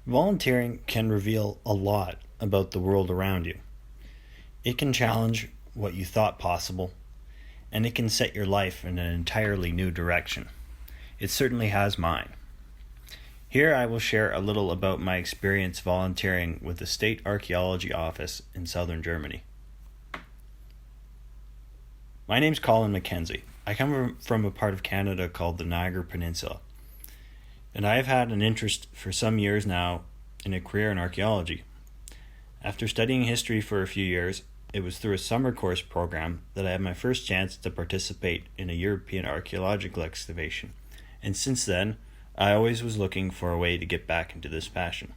Volunteering can reveal a lot about the world around you. It can challenge what you thought possible, and it can set your life in an entirely new direction. It certainly has mine. Here I will share a little about my experience volunteering with the State Archeology Office in southern Germany. My name's Collin Mackenzie. I come from a part of Canada called the Niagara Peninsula, and I have had an interest for some years now in a career in archaeology. After studying history for a few years, it was through a summer course program that I had my first chance to participate in a European archaeological excavation, and since then, I always was looking for a way to get back into this passion.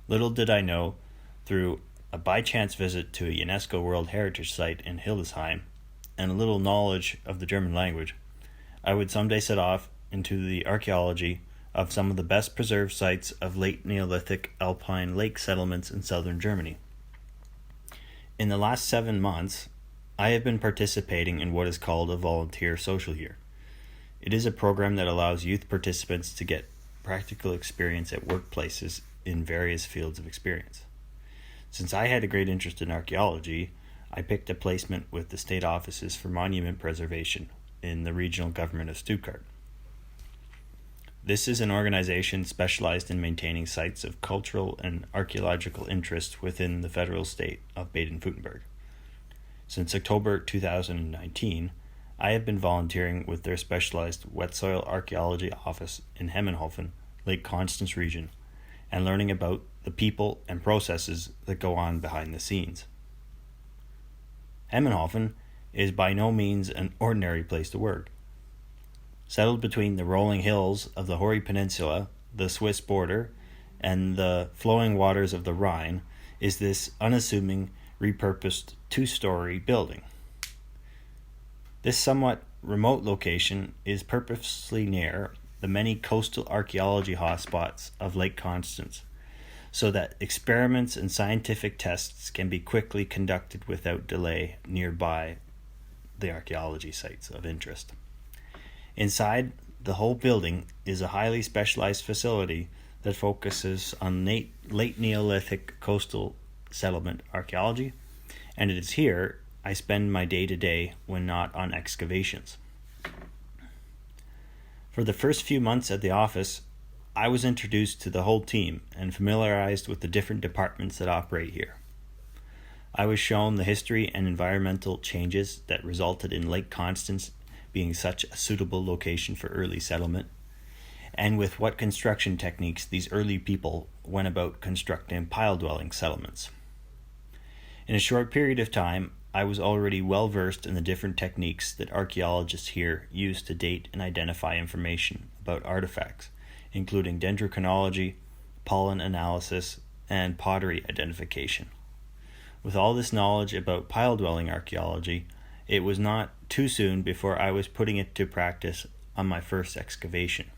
Little did I know, through a by-chance visit to a UNESCO World Heritage Site in Hildesheim, and a little knowledge of the German language, I would someday set off into the archaeology of some of the best preserved sites of late Neolithic alpine lake settlements in southern Germany. In the last 7 months, I have been participating in what is called a volunteer social year. It is a program that allows youth participants to get practical experience at workplaces in various fields of experience. Since I had a great interest in archaeology, I picked a placement with the State Offices for Monument Preservation in the regional government of Stuttgart. This is an organization specialized in maintaining sites of cultural and archaeological interest within the federal state of Baden-Württemberg. Since October 2019, I have been volunteering with their specialized wet soil archaeology office in Hemmenhofen, Lake Constance region, and learning about the people and processes that go on behind the scenes. Hemmenhofen is by no means an ordinary place to work. Settled between the rolling hills of the Hoary Peninsula, the Swiss border, and the flowing waters of the Rhine, is this unassuming, repurposed 2-story building. This somewhat remote location is purposely near the many coastal archaeology hotspots of Lake Constance, so that experiments and scientific tests can be quickly conducted without delay nearby the archaeology sites of interest. Inside, the whole building is a highly specialized facility that focuses on late Neolithic coastal settlement archaeology, and it is here I spend my day-to-day when not on excavations. For the first few months at the office, I was introduced to the whole team and familiarized with the different departments that operate here. I was shown the history and environmental changes that resulted in Lake Constance being such a suitable location for early settlement, and with what construction techniques these early people went about constructing pile-dwelling settlements. In a short period of time, I was already well versed in the different techniques that archaeologists here use to date and identify information about artifacts, including dendrochronology, pollen analysis, and pottery identification. With all this knowledge about pile-dwelling archaeology, it was not too soon before I was putting it to practice on my first excavation.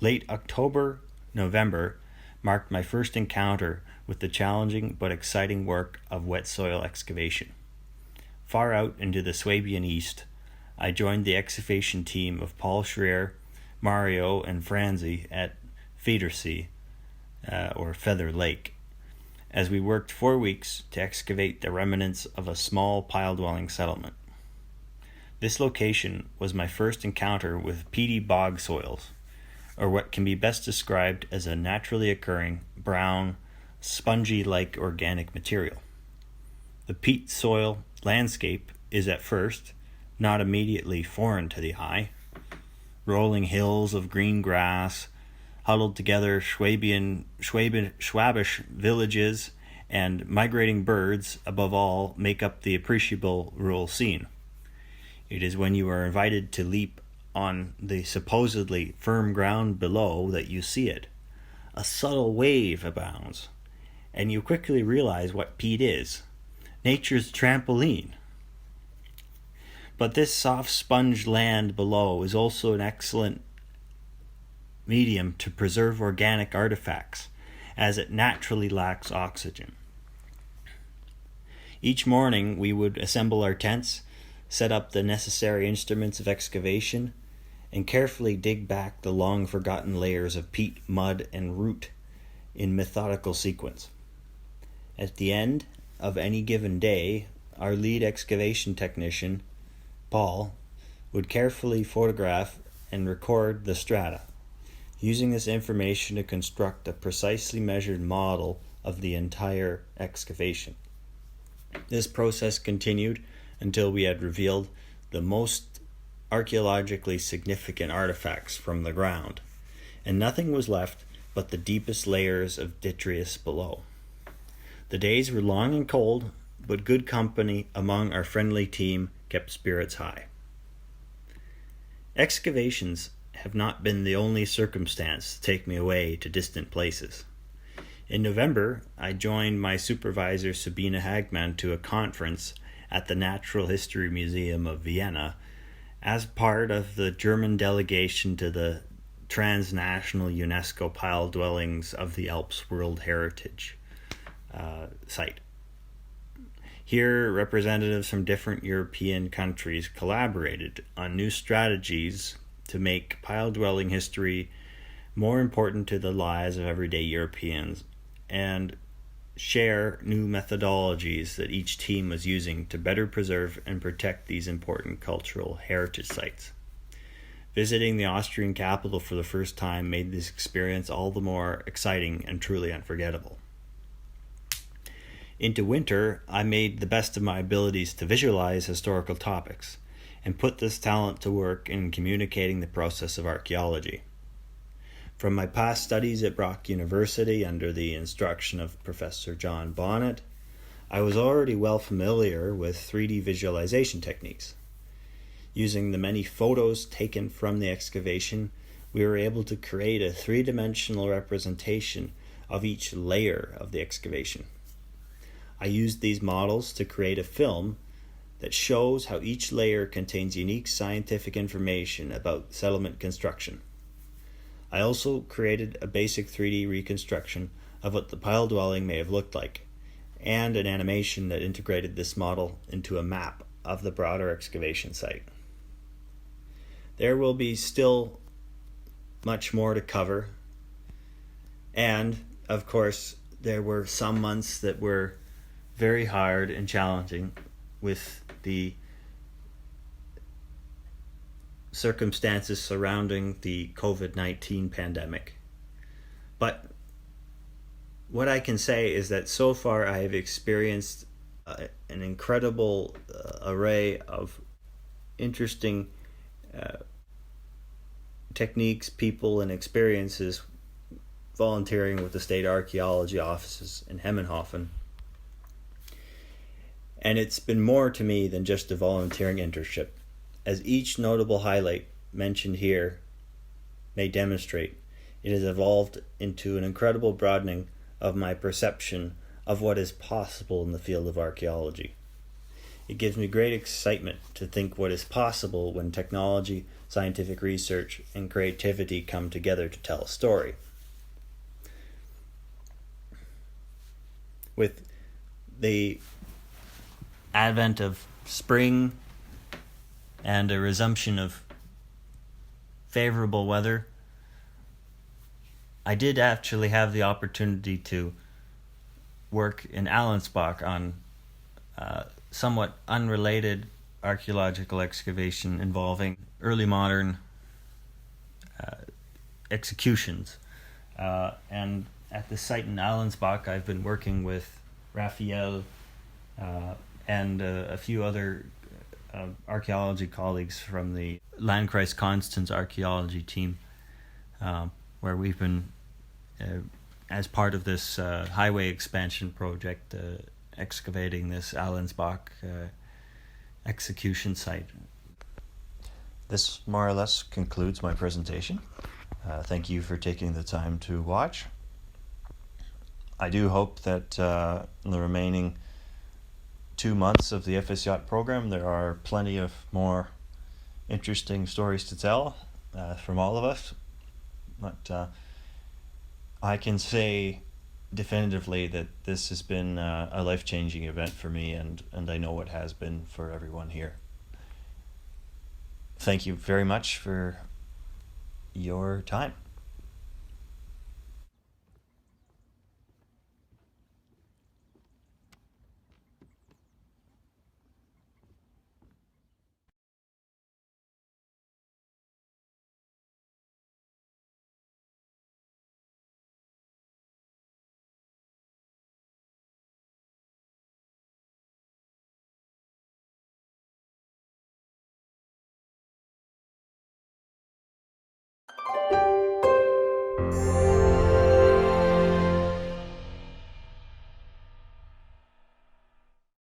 Late October, November marked my first encounter with the challenging but exciting work of wet soil excavation. Far out into the Swabian East, I joined the excavation team of Paul Schreier, Mario, and Franzi at Federsee, or Feather Lake, as we worked 4 weeks to excavate the remnants of a small pile-dwelling settlement. This location was my first encounter with peaty bog soils, or what can be best described as a naturally occurring, brown, spongy-like organic material. The peat soil landscape is at first not immediately foreign to the eye. Rolling hills of green grass, huddled together Schwabish villages, and migrating birds, above all, make up the appreciable rural scene. It is when you are invited to leap on the supposedly firm ground below that you see it. A subtle wave abounds, and you quickly realize what peat is: nature's trampoline. But this soft sponge land below is also an excellent medium to preserve organic artifacts, as it naturally lacks oxygen. Each morning we would assemble our tents, set up the necessary instruments of excavation, and carefully dig back the long-forgotten layers of peat, mud, and root in methodical sequence. At the end of any given day, our lead excavation technician, Paul, would carefully photograph and record the strata, using this information to construct a precisely measured model of the entire excavation. This process continued until we had revealed the most archaeologically significant artifacts from the ground, and nothing was left but the deepest layers of detritus below. The days were long and cold, but good company among our friendly team kept spirits high. Excavations have not been the only circumstance to take me away to distant places. In November, I joined my supervisor Sabine Hagman to a conference at the Natural History Museum of Vienna as part of the German delegation to the transnational UNESCO Pile Dwellings of the Alps World Heritage site. Here, representatives from different European countries collaborated on new strategies to make pile-dwelling history more important to the lives of everyday Europeans and share new methodologies that each team was using to better preserve and protect these important cultural heritage sites. Visiting the Austrian capital for the first time made this experience all the more exciting and truly unforgettable. Into winter, I made the best of my abilities to visualize historical topics and put this talent to work in communicating the process of archaeology. From my past studies at Brock University under the instruction of Professor John Bonnet, I was already well familiar with 3D visualization techniques. Using the many photos taken from the excavation, we were able to create a three-dimensional representation of each layer of the excavation. I used these models to create a film that shows how each layer contains unique scientific information about settlement construction. I also created a basic 3D reconstruction of what the pile dwelling may have looked like, and an animation that integrated this model into a map of the broader excavation site. There will be still much more to cover, and of course there were some months that were very hard and challenging with the circumstances surrounding the COVID-19 pandemic. But what I can say is that so far I have experienced an incredible array of interesting techniques, people, and experiences volunteering with the state archaeology offices in Hemmenhofen. And it's been more to me than just a volunteering internship, as each notable highlight mentioned here may demonstrate. It has evolved into an incredible broadening of my perception of what is possible in the field of archaeology. It gives me great excitement to think what is possible when technology, scientific research, and creativity come together to tell a story. With the advent of spring and a resumption of favorable weather, I did actually have the opportunity to work in Allensbach on somewhat unrelated archaeological excavation involving early modern executions. And at the site in Allensbach, I've been working with Raphael and a few other archaeology colleagues from the Landkreis Konstanz archaeology team, where we've been, as part of this highway expansion project, excavating this Allensbach execution site. This more or less concludes my presentation. Thank you for taking the time to watch. I do hope that in the remaining 2 months of the FSYOT program, there are plenty of more interesting stories to tell from all of us. But I can say definitively that this has been a life-changing event for me, and I know it has been for everyone here. Thank you very much for your time.